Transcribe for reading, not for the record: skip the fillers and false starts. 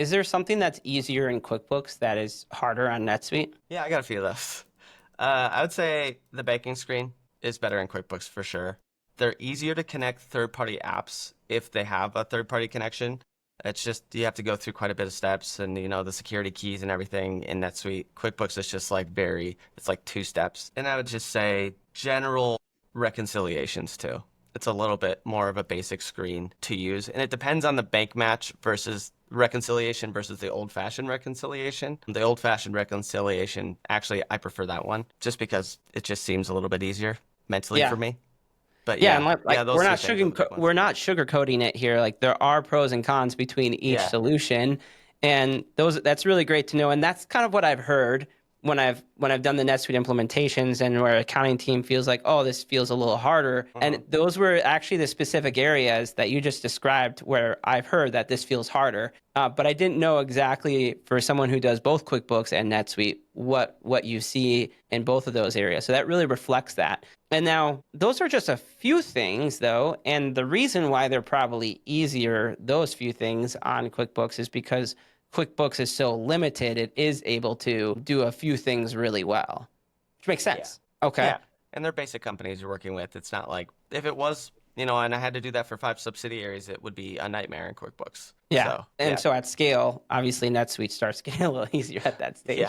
Is there something that's easier in QuickBooks that is harder on NetSuite? Yeah, I got a few of those. I would say the banking screen is better in QuickBooks for sure. They're easier to connect third-party apps if they have a third-party connection. It's just you have to go through quite a bit of steps and the security keys and everything in NetSuite. QuickBooks is just like it's like two steps. And I would just say general reconciliations too. It's a little bit more of a basic screen to use, and it depends on the bank match versus reconciliation versus the old-fashioned reconciliation. The old-fashioned reconciliation, actually, I prefer that one just because it just seems a little bit easier mentally for Yeah. me. But Yeah, and yeah, like those two things are the big we're ones. not sugarcoating it here. Like there are pros and cons between each Yeah. solution, and that's really great to know. And that's kind of what I've heard when I've done the NetSuite implementations, and where accounting team feels like, oh, this feels a little harder. And Mhm. those were actually the specific areas that you just described where I've heard that this feels harder. But I didn't know exactly for someone who does both QuickBooks and NetSuite what you see in both of those areas. So that really reflects that. And now those are just a few things though. And the reason why they're probably easier, those few things on QuickBooks, is because QuickBooks is so limited, it is able to do a few things really well, which makes Yeah. sense. Okay. Yeah. And they're basic companies you're working with. It's not like if it was, and I had to do that for 5 subsidiaries, it would be a nightmare in QuickBooks. Yeah. So And yeah, so at scale, obviously NetSuite starts getting a little easier at that yeah. stage.